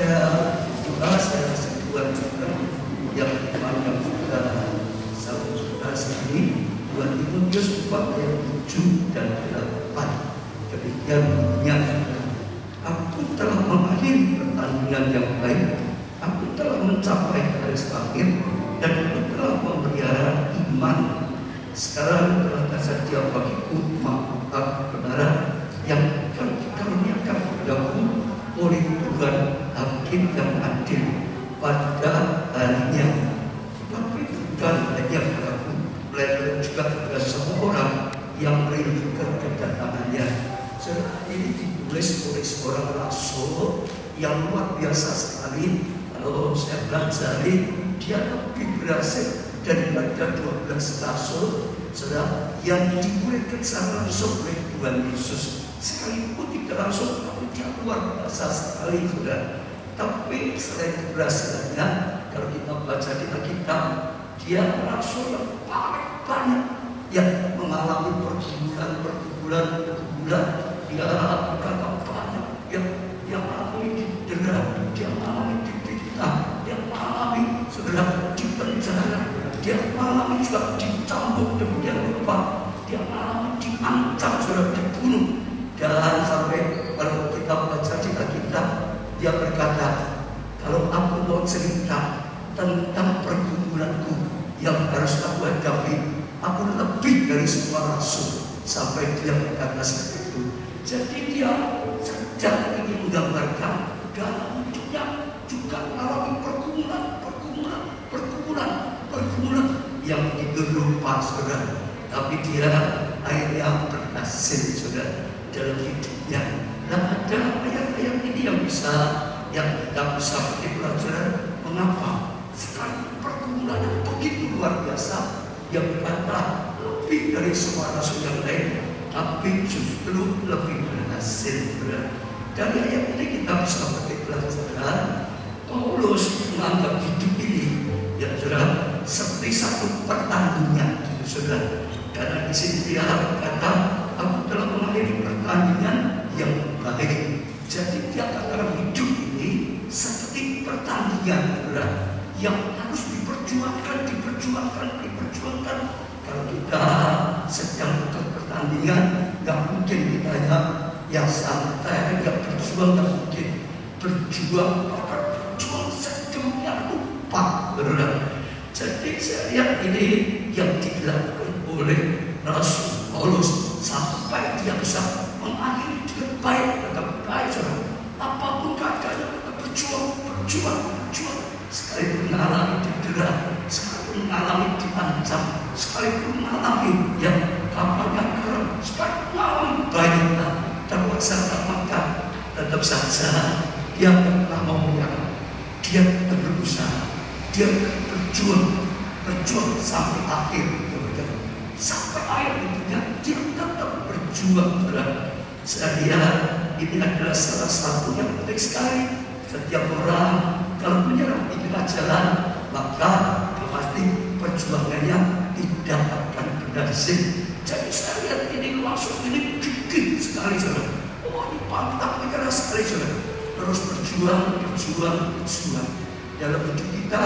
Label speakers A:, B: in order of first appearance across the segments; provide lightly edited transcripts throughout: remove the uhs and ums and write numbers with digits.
A: saya buat yang panjang sudah ini buat Timotius 4 ayat 7 dan 8. Demikian bunyinya, aku telah mengakhiri pertandingan yang baik, aku telah mencapai garis akhir, dan aku telah memelihara iman. Sekarang telah tersedia bagiku mahkota kebenaran yang akan dikaruniakan padaku oleh Tuhan Hakim yang adil pada harinya. Tetapi bukan hanya padaku, melainkan juga kepada semua orang yang merindukan kedatangannya. Ini ditulis oleh seorang rasul yang luar biasa sekali. Kalau saya pelajari, dia lebih berhasil daripada 12 rasul yang dimuridkan secara langsung oleh Tuhan Yesus. Sekalipun tidak langsung, tapi dia luar biasa sekali, saudara. Tapi selain keberhasilannya, kalau kita baca di Alkitab, dia rasul yang paling banyak yang mengalami pergumulan, dia berkata banyak yang mengalami didera, dia mengalami difitnah, dia mengalami saudara di penjara, dia mengalami juga dicambuk demikian rupa, dia mengalami diancam, saudara, dibunuh. Dan sampai kalau kita baca di Alkitab, dia berkata, kalau aku mau cerita tentang pergumulanku yang harus aku hadapi, aku lebih dari semua rasul. Sampai dia berkata seperti itu. Jadi dia sedang ingin menggambarkan dalam hidupnya juga mengalami pergumulan yang begitu rupa, saudara. Tapi dia akhirnya berhasil, saudara, dalam hidupnya. Dan ada ayat-ayat ini yang kita bisa petik pelajaran. Mengapa? Sekarang pergumulan yang begitu luar biasa, yang berkata lebih dari semua rasul yang lain, tapi justru lebih berhasil, saudara. Dari ayat ini kita bisa petik pelajaran. Paulus menganggap hidup ini, ya saudara, seperti satu pertandingan, saudara. Karena di sini dia berkata, aku telah mengakhiri pertandingan yang baik. Jadi dia katakan hidup ini seperti pertandingan, saudara, yang harus diperjuangkan. Kalau kita sedang bukan pertandingan, nggak mungkin kita yang santai, nggak berjuang, nggak mungkin berjuang sedemikian rupa, saudara. Jadi saya lihat ini yang dilakukan oleh Rasul Paulus sampai dia bisa mengakhiri dengan baik, saudara. Apapun keadaannya, kita berjuang. Sekalipun mengalami didera, sekalipun mengalami diancam, sekalipun mengalami yang kapalnya karam, sekalipun mengalami banyak dan makan, tetap saja dia pernah mau menyerah, dia berusaha, dia berjuang sampai akhir, sampai akhir hidupnya dia tetap berjuang, saudara. Saya lihat ini adalah salah satu yang penting sekali. Setiap orang kalau menyerah di tengah jalan, maka pasti perjuangannya tidak akan berhasil. Jadi saya lihat ini langsung ini gigih sekali, saudara. Oh, ini pantang menyerah sekali, saudara. Terus berjuang. Dalam hidup kita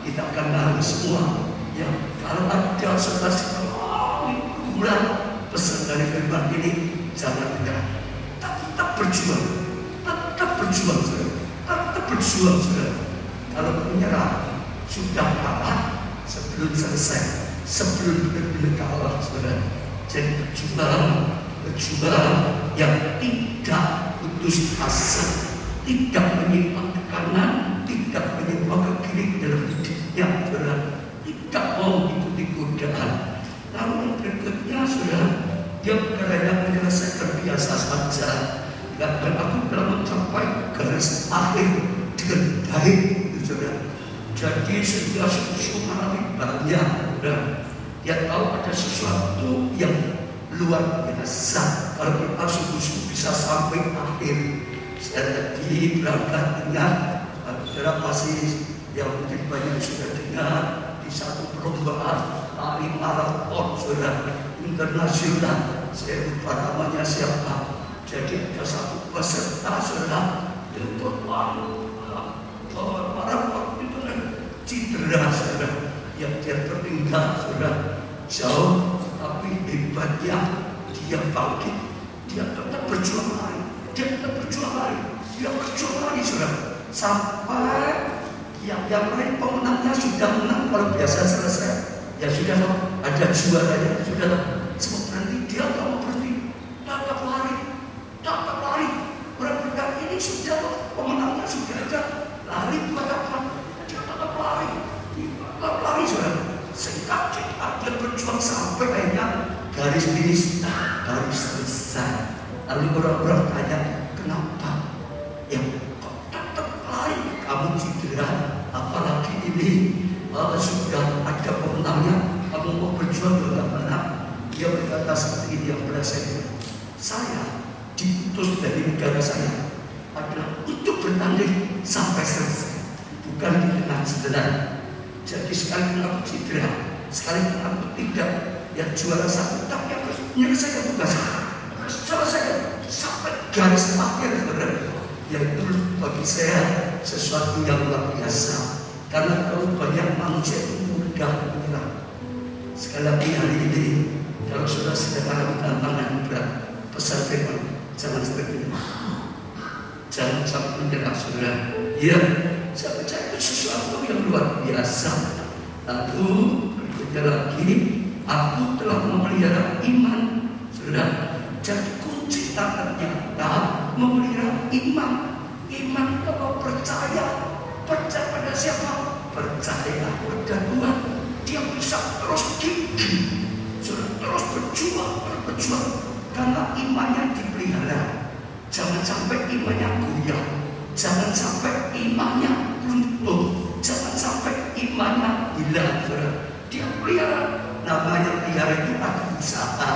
A: akan mengalami semua. Ya, kalau ada setelah bulan pesan dari firman ini, jangan menyerah. Tetap berjuang, saudara. Saudara. Kalau menyerah sudah kalah sebelum selesai, sebelum benar-benar kalah, saudara. Jadi berjuang yang tidak putus asa, tidak menyimpang ke kanan, tidak menyimpang ke kiri dalam hidupnya, saudara. Tidak mau ikuti godaan. Lalu yang berikutnya, saudara, dia berkata menyelesaikan biasa saja. Dan aku telah mencapai garis akhir dengan baik, saudara. Jadi sehingga sungguh mengalami banyak, saudara. Dia tahu ada sesuatu yang luar biasa kalau kita sungguh bisa sampai akhir. Saya tadi berangkat dengar, saudara pasti yang mungkin banyak sudah dengar di satu perlombaan lari maraton, saudara, internasional. Saya lupa namanya siapa. Jadi ada satu peserta, saudara, Para waktu itu kan cedera, saudara, yang dia tertinggal, saudara, jauh, tapi hebatnya dia bangkit, dia tetap berjuang lari, dia berjuang lari, saudara, sampai yang lain pemenangnya sudah menang. Kalau biasa selesai, ya sudah ada juaranya, sudah sebab berhenti, dia tak mau berhenti, tetap lari. Mereka ini sudah pemenangnya sudah ada, lari buat apa? Dia tetap lari, saudara. Singkat cerita, dia berjuang sampai akhirnya garis finish, garis selesai. Lalu orang-orang tanya, kenapa? Ya, kok tetap lari? Kamu cedera, apalagi ini sudah ada pemenangnya, kamu mau berjuang juga menang. Dia berkata seperti ini yang berasa, saya diutus dari negara saya adalah untuk bertanding sampai selesai, bukan di tengah cedera. Jadi sekalipun aku cedera, sekalipun aku tidak yang juara satu, tapi aku menyelesaikan tugas, selesai sampai garis akhir, saudara. Yaitu bagi saya sesuatu yang luar biasa, karena kalau banyak manusia itu mudah menyerah. Sekali lagi hari ini, kalau sudah sedang mengalami tantangan berat, pesan firman, jangan seperti ini, jangan sampai menyerah, saudara. Ya, saya percaya itu sesuatu yang luar biasa. Lalu berikutnya lagi, aku telah memelihara iman, saudara. Jadi kunci ternyata memelihara iman. Iman kalau percaya pada siapa? Percaya pada Tuhan. Dia bisa terus gigih, saudara, terus berjuang, karena imannya dipelihara. Jangan sampai imannya goyah, jangan sampai imannya runtuh, jangan sampai imannya hilang, saudara. Dia pelihara. Namanya pelihara itu ada usaha,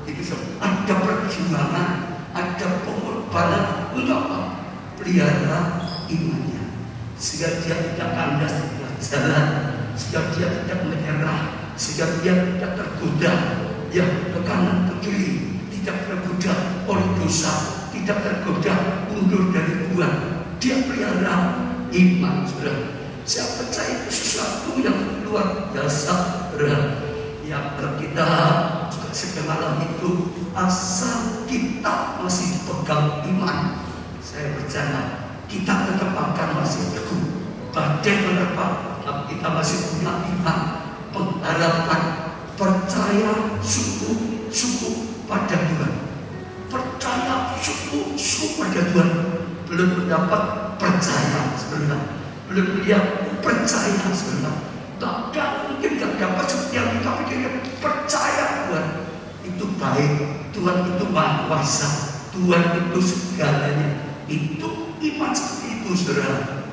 A: itu ada perjuangan, ada pengorbanan untuk apa? Pelihara imannya, sehingga dia tidak kandas di tengah jalan, sehingga dia tidak menyerah, sehingga dia tidak tergoda ya ke kanan ke kiri, tidak tergoda oleh dosa, tidak tergoda mundur dari Tuhan. Dia pelihara iman, saudara. Saya percaya itu sesuatu yang luar biasa, saudara. Yang kita juga semalam itu, asal kita masih pegang iman, saya percaya kita tetap akan masih teguh. Badai menerpa, kita masih punya iman, pengharapan, percaya sungguh pada Tuhan. Percaya sungguh pada Tuhan. Belum mendapat percaya sebenarnya, belum lihat percaya sebenarnya. Bahkan mungkin tidak dapat seperti yang kita pikirkan. Percaya Tuhan itu baik, Tuhan itu maha kuasa, Tuhan itu segalanya. Itu iman seperti itu, saudara.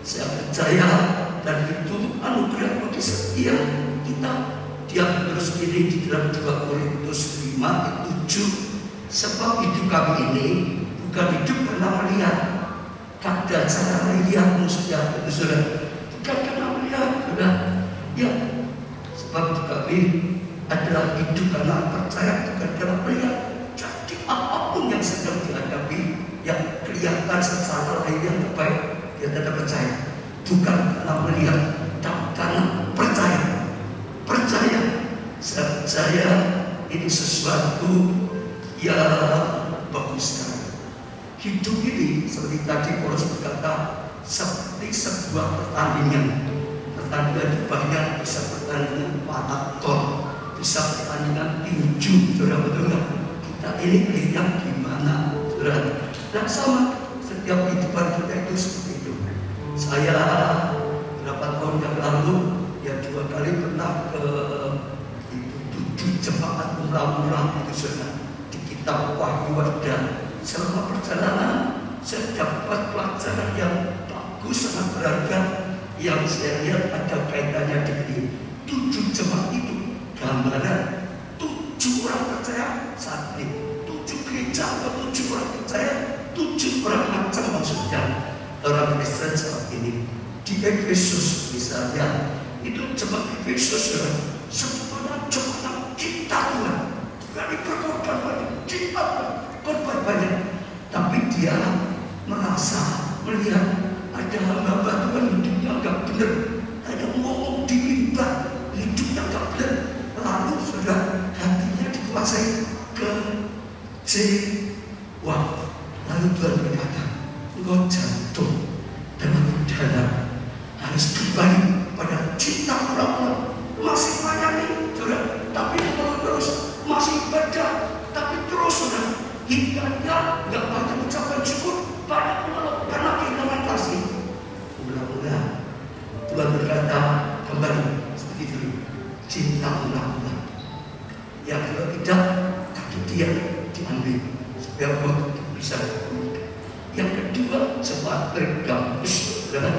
A: Saya percaya, dan itu anugerah bagi setiap kita. Dia terus ini di dalam 2 Korintus 5 ayat 7. Sebab hidup kami ini bukan hidup karena melihat keadaan secara lihat musuhnya, itu saudara. Bukan karena melihat, saudara. Ya, sebab kami adalah hidup karena percaya, bukan karena melihat. Jadi apapun yang sedang dihadapi, yang kelihatan secara lahir yang baik, dia tetap percaya. Bukan karena melihat, tapi karena percaya. Saya percaya ini sesuatu yang bagus sekali. Hidup ini seperti tadi Paulus berkata, seperti sebuah pertandingan. Pertandingan itu banyak, bisa pertandingan maraton, bisa pertandingan tinju, saudara, betul nggak? Kita ini lihat gimana, saudara. Dan sama, setiap kehidupan kita itu seperti itu. Saya 8 tahun yang lalu, ya 2 kali pernah ke 7 jemaat umrah itu, saudara, di kitab Wahyu. Dan selama perjalanan saya dapat pelajaran yang bagus, sangat berharga, yang saya lihat ada kaitannya dengan 7 jemaat itu. Gambaran 7 orang percaya saat ini, 7 gereja atau 7 orang percaya, 7 orang macam maksudnya orang Kristen saat ini. Di Efesus misalnya, itu jemaat Efesus semuanya jemaat cinta Tuhan, berani berkorban banyak, cinta Tuhan, korban banyak, tapi dia merasa merasa melihat ada hamba Tuhan hidupnya nggak benar, ada ngomong di mimbar hidupnya nggak benar, lalu saudara hatinya dikuasai kecewa. Lalu Tuhan berkata, engkau jatuh dalam dalam, harus kembali pada cinta mula-mula. Masih melayani saudara, tapi terus masih ibadah, tapi terus saudara hingga nggak banyak ucapan syukur, banyak mengeluh karena kehilangan kasih. Mula-mula Tuhan berkata kembali seperti itu, cinta mula-mula. Ya kalau tidak, kaki dia diambil supaya waktu bisa. Yang kedua, cepat bergabus, saudara.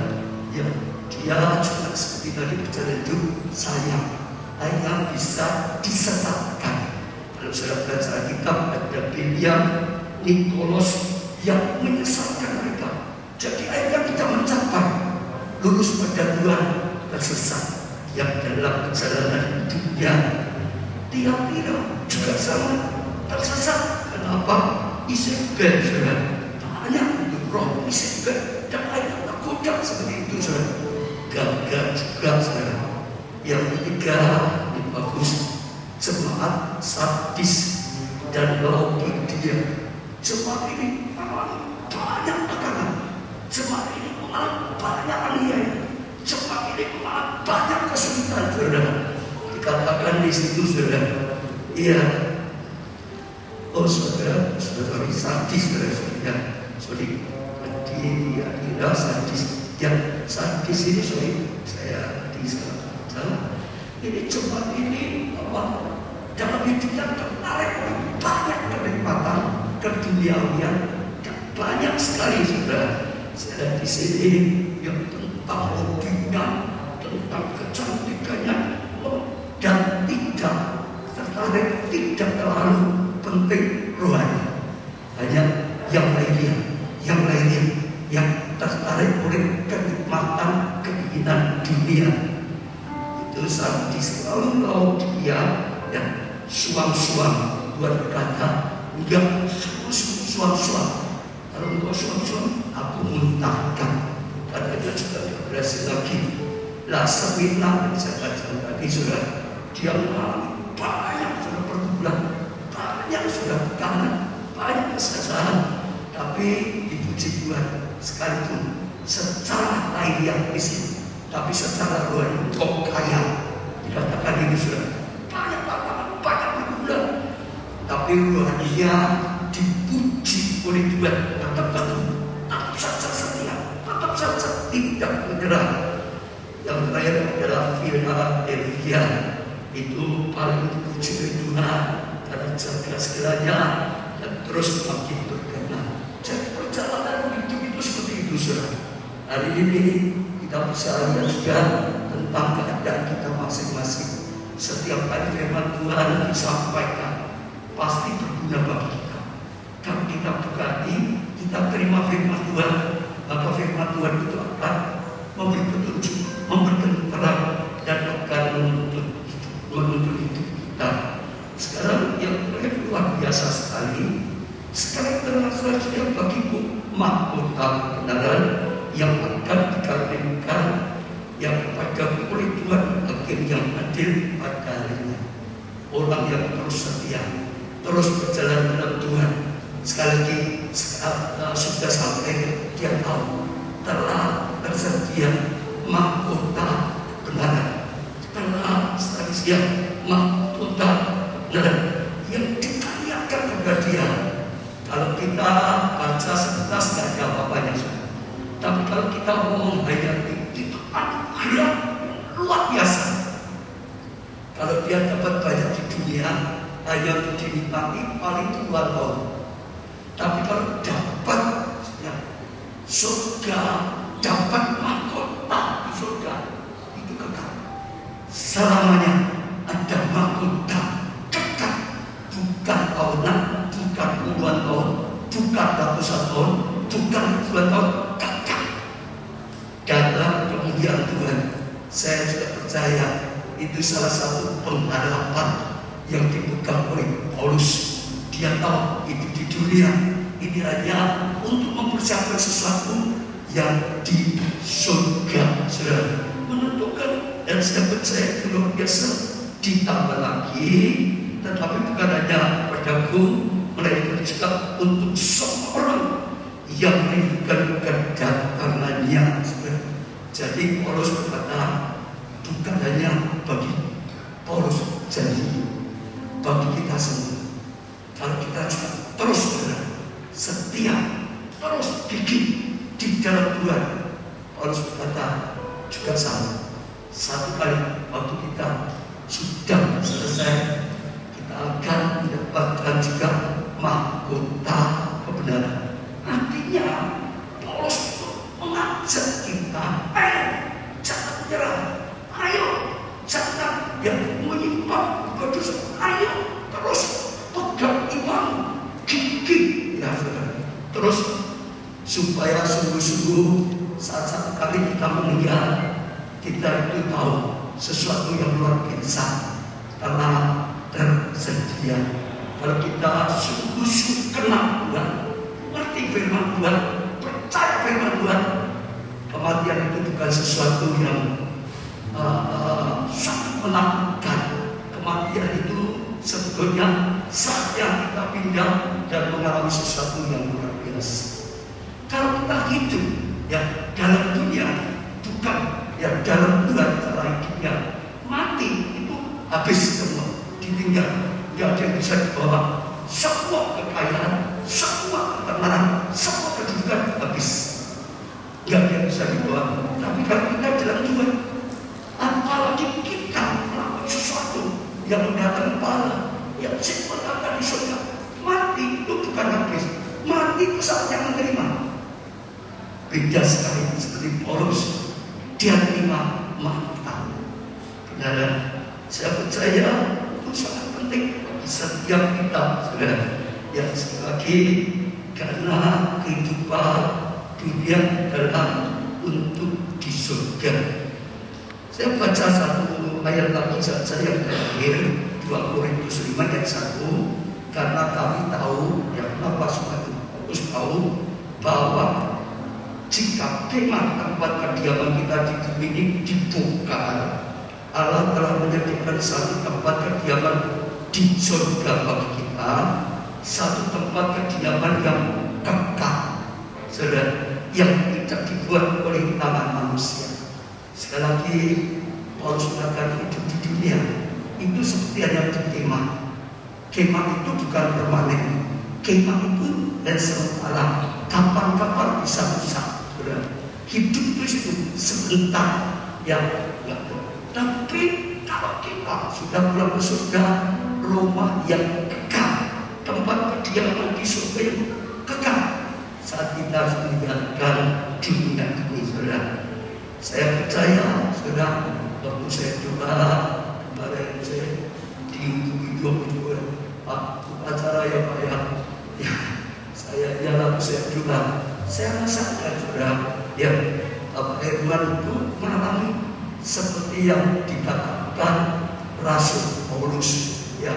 A: Ya, dia juga seperti tadi bicara itu, sayang, hanya bisa disesatkan. Kalau saudara baca kitab, ada Biliam, Nikolos yang menyesatkan mereka. Jadi akhirnya kita mencapai lurus pada Tuhan, tersesat yang dalam perjalanan dunia. Tiap-tiap juga sama tersesat. Kenapa? Isabel, saudara. Banyak itu roh Isabel dan akhirnya tergoda seperti itu, saudara. Gagal juga, saudara. Yang ketiga, ini bagus, jemaat sadis dan Laodikia. Jemaat ini banyak tekanan, jemaat ini banyak aniaya, jemaat ini banyak kesulitan, saudara. Dikatakan di situ, saudara, iya, oh saudara, saudara sadis, saudara, sorry, dia sadis, yang sadis ini, sorry, saya di salah. Ini jemaat ini apa? Dalam hidupnya tertarik oleh banyak kenikmatan keduniawian dan banyak sekali, saudara. Saya di sini yang tentang hobinya, tentang kecantikannya, dan tidak tertarik, tidak terlalu penting rohani. Hanya yang lainnya yang tertarik oleh kenikmatan keinginan dunia. Itu sadis. Lalu Laodikia dan suam-suam. Tuhan berkata, enggak, suam-suam. Kalau engkau suam-suam, aku muntahkan. Karena dia juga tidak berhasil lagi. Lah Semina, saya katakan tadi, saudara, dia mengalami banyak sudah pergumulan, banyak sudah tekanan, banyak kesasaran. Tapi dipuji Tuhan, sekalipun secara lahiriah miskin, tapi secara rohani kau kaya. Dikatakan ini, saudara, banyak tantangan, banyak pergumulan, tapi rohaninya dipuji oleh Tuhan. Tetap saja setia, tetap saja tidak menyerah. Yang terakhir adalah Philadelphia, itu paling dipuji oleh Tuhan karena jaga segalanya dan terus makin berkenan. Jadi perjalanan hidup itu seperti itu, saudara. Hari ini kita bisa lihat juga tentang keadaan kita masing-masing. Setiap kali firman Tuhan disampaikan pasti berguna bagi kita. Dan kita berkati, kita terima firman Tuhan, maka firman Tuhan itu akan memberi petunjuk, memberikan terang, dan akan menuntut hidup kita. Sekarang yang terakhir luar biasa sekali. Sekarang termasuk yang bagiku mahkota kebenaran yang akan dikawinkan yang kepada oleh Tuhan hakim yang adil pada harinya. Orang yang terus setia, terus berjalan dalam Tuhan. Sekali lagi sudah sampai dia tahu telah tersedia mahkota kebenaran, telah tersedia mahkota kebenaran yang dikaryakan kepada dia. Kalau kita baca sekilas tidak ada apa-apanya, tapi kalau kita mau menghayati itu anugerah luar biasa. Kalau dia dapat banyak di dunia, hanya dinikmati paling 2 tahun. Tapi kalau dapat ya, surga, dapat mahkota di surga, itu kekal selamanya. Ada mahkota kekal, bukan tahunan, bukan puluhan tahun, bukan ratusan tahun, bukan ribuan tahun, kekal dalam kemuliaan Tuhan. Saya juga percaya itu salah satu pengharapan yang dipegang oleh Paulus. Dia tahu itu di dunia itu pikirannya untuk mempersiapkan sesuatu yang di surga, saudara. Menentukan, dan saya percaya itu luar biasa. Ditambah lagi, tetapi bukan hanya berdagung, melainkan juga untuk semua orang yang merindukan kedatangannya, saudara. Jadi Paulus berkata, bukan hanya bagi Paulus, jadi bagi kita semua. Kalau kita juga terus, saudara, setia, terus gigih di dalam Tuhan. Paulus berkata juga sama. Satu kali waktu kita sudah selesai, kita akan mendapatkan juga mahkota kebenaran. Artinya Paulus mengajak kita, ayo jangan menyerah, ayo jangan menyimpang ke dosa, ayo terus pegang iman, gigih ya saudara. Terus supaya sungguh-sungguh saat kali kita meninggal, kita itu tahu sesuatu yang luar biasa telah tersedia. Kalau kita sungguh-sungguh kenal Tuhan, ngerti firman Tuhan, percaya firman Tuhan, kematian itu bukan sesuatu yang sangat menakutkan. Kematian itu sebetulnya saat yang kita pindah dan mengalami sesuatu yang luar biasa. Kalau kita hidup ya dalam dunia, bukan ya dalam Tuhan, cara hidupnya, mati itu habis semua, ditinggal, tidak ada yang bisa dibawa. Semua kekayaan, semua ketenaran, semua kedudukan habis, tidak ada yang bisa dibawa. Tapi kalau kita dalam Tuhan, apalagi kita melakukan sesuatu yang mendatangkan pahala, yang simpan akan di surga, mati itu bukan habis, mati saatnya menerima. Beda sekali seperti Paulus, dia terima mahkota kebenaran. Saya percaya itu sangat penting bagi setiap kita, saudara. Yang sekali lagi, karena kehidupan dunia adalah untuk di surga. Saya baca satu ayat lagi saja yang terakhir, 2 Korintus 5 ayat 1. Karena kami tahu, ya kenapa supaya Paulus tahu bahwa jika kemah tempat kediaman kita di bumi ini dibongkar, Allah telah menyediakan satu tempat kediaman di surga bagi kita, satu tempat kediaman yang kekal, saudara, yang tidak dibuat oleh tangan manusia. Sekali lagi, Paulus mengatakan hidup di dunia itu seperti hanya di kemah. Kemah itu bukan permanen. Kemah itu dan sementara, kapan-kapan bisa rusak. Hidup itu sebentar yang tapi kalau kita sudah pulang ke surga, rumah yang kekal, tempat kediaman di surga yang kekal, saat kita harus meninggalkan dunia ini, saudara. Saya percaya, saudara, waktu saya coba kemarin saya di video acara ya Pak ya, saya jalan saya coba. Saya rasakan, saudara, ya, Herman itu mengalami seperti yang dikatakan Rasul Paulus, ya,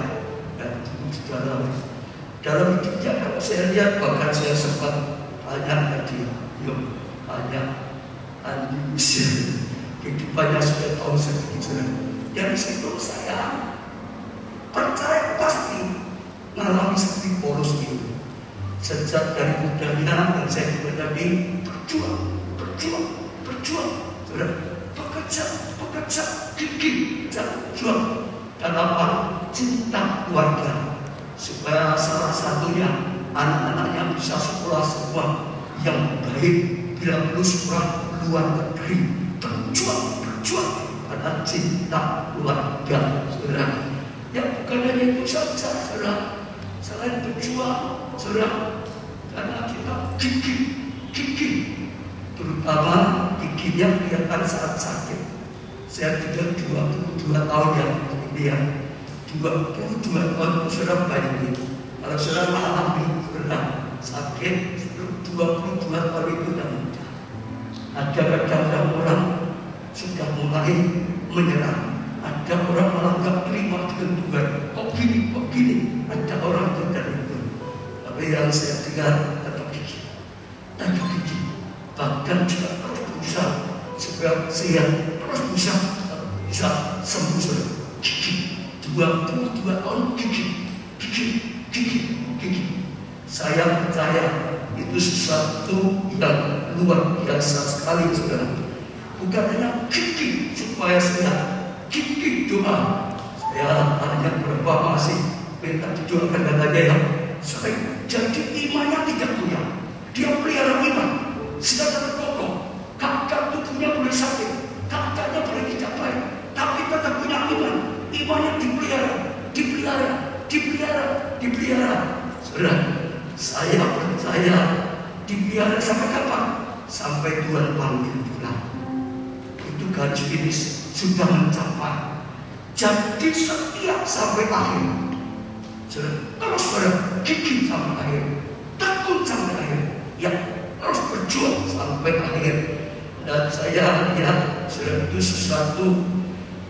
A: dan di dalam hidupnya. Kalau saya lihat, bahkan saya sempat tanya tadi, tanya Andi kehidupannya sudah tahu sedikit, dari situ saya percaya pasti mengalami seperti Paulus itu. Sejak dari mudanya dan saya juga tadi berjuang, saudara, bekerja, gigih, berjuang dalam cinta keluarga, supaya salah satunya anak-anaknya bisa sekolah semua yang baik, bila perlu sekolah luar negeri, berjuang pada cinta keluarga, saudara. Ya bukan hanya itu saja, saudara. Selain berjuang, saudara, karena kita gigih, terutama gigihnya kelihatan saat sakit. Saya tinggal 22 tahun yang ini ya, 22 tahun saudara bayangin. Kalau saudara mengalami saudara sakit 22 tahun itu tidak mudah. Ada kadang-kadang orang sudah mulai menyerah. Ada orang malah nggak terima dengan Tuhan. Kok gini? Ada orang tidak itu. Tapi yang saya dengar dan gigi. Bahkan juga terus berusaha supaya saya terus bisa sembuh saudara. Gigi 22 tahun gigi. Saya percaya itu sesuatu yang luar biasa sekali saudara. Bukan hanya gigi supaya saya gigi doa. Saya hanya berdoa masih minta didoakan dan aja ya. Supaya jadi imannya tidak punya. Dia pelihara iman. Sedang kokoh. Kakak tubuhnya boleh sakit. Kakaknya boleh tidak baik. Tapi tetap punya iman. Imannya dipelihara. Saudara, saya percaya dipelihara sampai kapan? Sampai Tuhan panggil pulang. Itu garis finish sudah mencapai. Jadi setia sampai akhir. Terus gigih sampai akhir, tekun sampai akhir, ya terus berjuang sampai akhir. Dan saya lihat itu sesuatu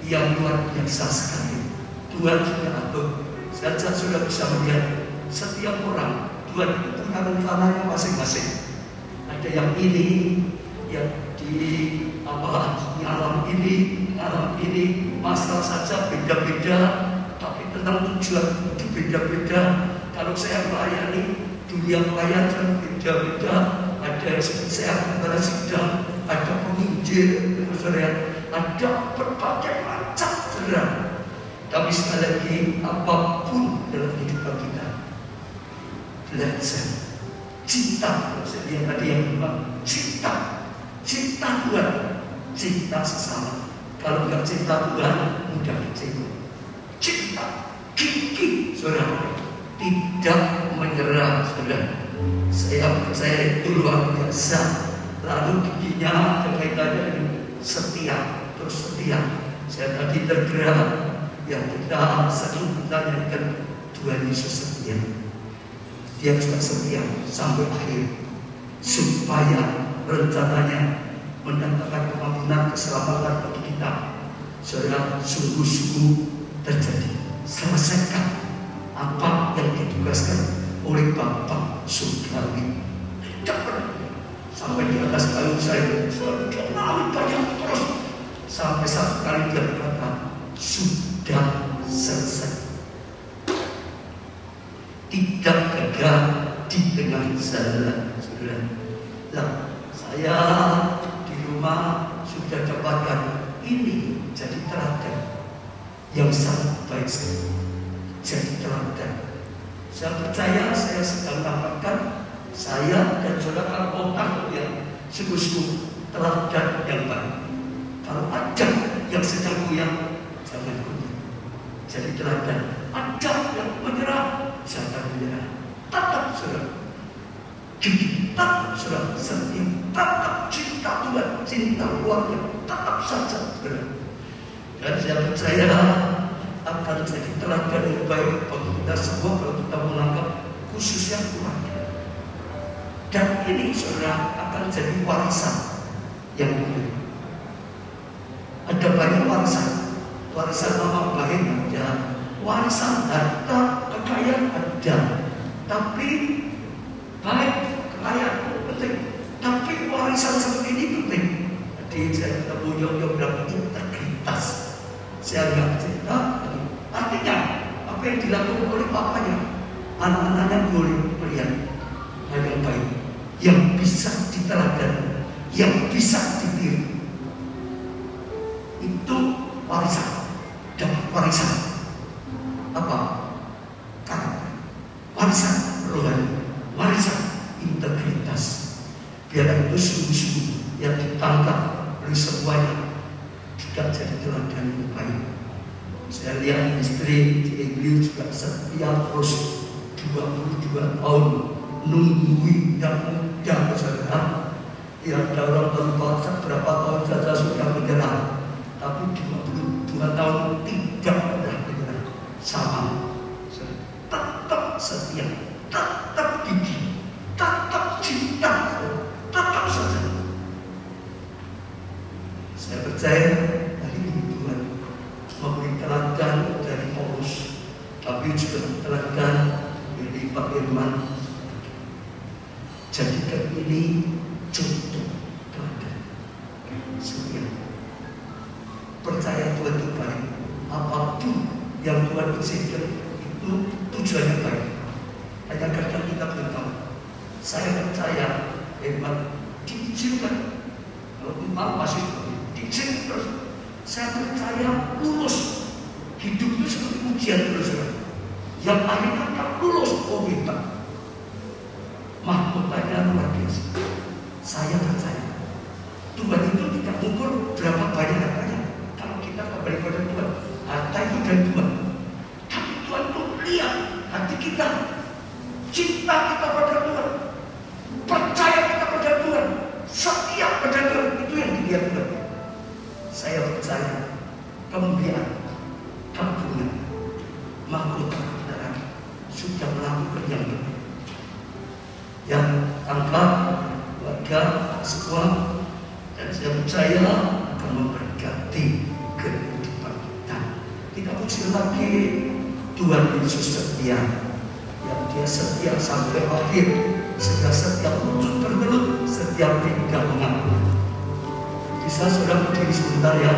A: yang luar biasa sekali. Tuhan sudah atur. Saya sudah bisa melihat setiap orang Tuhan itu punya rencananya masing-masing. Ada yang ini, yang di alam ini masalah saja beda-beda, tapi tentang tujuan itu beda-beda. Kalau saya melayani dunia pelayanan beda-beda. Ada yang seperti saya antara sidang, ada penginjil, ada berbagai macam saudara. Tapi sekali lagi apapun dalam kehidupan kita, belajar cinta. Saya tadi yang bilang cinta Tuhan, cinta sesama. Kalau nggak cinta Tuhan, mudah kecewa. Cinta, gigi, saudara, tidak menyerah, saudara. Saya percaya itu luar biasa. Lalu giginya kaitannya dengan setia, terus setia. Saya tadi tergerak yang kita sering menanyakan Tuhan Yesus setia. Dia juga setia sampai akhir, supaya rencananya mendatangkan kemakmuran keselamatan bagi kita. Saudara, sungguh-sungguh terjadi. Selesaikan apa yang ditugaskan oleh Bapa surgawi. Tidak pernah sampai di atas kayu salib, dia naik banyak terus sampai satu kali dia berkata, sudah selesai. Tidak gagal di tengah jalan, saudara. Nah, saya di rumah sudah dapatkan ini jadi teladan yang sangat baik sekali. Jadi teladan. Saya percaya saya sedang dapatkan saya dan saudara otak yang sungguh-sungguh teladan yang baik. Kalau ada yang sedang goyang, jangan goyang. Jadi teladan. Ada yang menyerah, jangan menyerah. Tetap saudara. Tetap saudara setia. Tetap cinta Tuhan, cinta keluarga. Tetap saja saudara. Dan saya percaya akan jadi teladan yang baik bagi kita semua kalau kita menganggap khususnya keluarga. Dan ini saudara akan jadi warisan yang baik. Ada banyak warisan nama baik ada, warisan harta kekayaan ada, tapi baik kekayaan penting, tapi warisan seperti ini penting. Jadi saya ketemu yang berapa integritas. Saya nggak cerita. Artinya apa yang dilakukan oleh bapaknya, anak-anaknya boleh melihat hal yang baik, yang bisa diteladani, yang bisa ditiru. Itu warisan. Dapat warisan apa? Karakter. Warisan rohani, warisan integritas. Biar itu sungguh-sungguh yang ditangkap oleh semuanya juga jadi teladan yang baik. Saya lihat istri di Inggris juga setia terus 22 tahun nungguin yang muda saudara. Ya ada orang tempat berapa tahun saja sudah menyerah, tapi 22 tahun tidak pernah menyerah. Sama, tetap setia, tetap gigih, tetap cinta, tetap saja. Saya percaya hari ini Tuhan memberi teladan dari Paulus, tapi juga teladan dari Pak Firman. Jadikan ini Tuhan itu baik. Apapun yang Tuhan izinkan itu tujuannya baik. Hanya kadang kita belum tahu. Saya percaya memang diizinkan. Kalau memang masih diizinkan terus. Saya percaya lulus. Hidup itu seperti ujian terus. Yang akhirnya tak lulus, oh kita. Mahkotanya luar biasa. Saya percaya Tuhan itu tidak mengukur berapa banyak hartanya. Kalau kita kembali pada Tuhan, harta itu dari Tuhan. Tapi Tuhan itu lihat hati kita, cinta kita pada Tuhan, percaya kita pada Tuhan, setia pada Tuhan. Itu yang dilihat Tuhan. Saya percaya kemuliaan, keagungan, mahkota kita sudah melakukan yang benar. Yang tanpa warga semua, dan saya percaya akan memberkati kehidupan kita. Kita puji lagi Tuhan Yesus setia, yang Dia setia sampai akhir, sehingga setiap wujud bergelut, setiap lidah mengaku. Bisa saudara berdiri sebentar ya.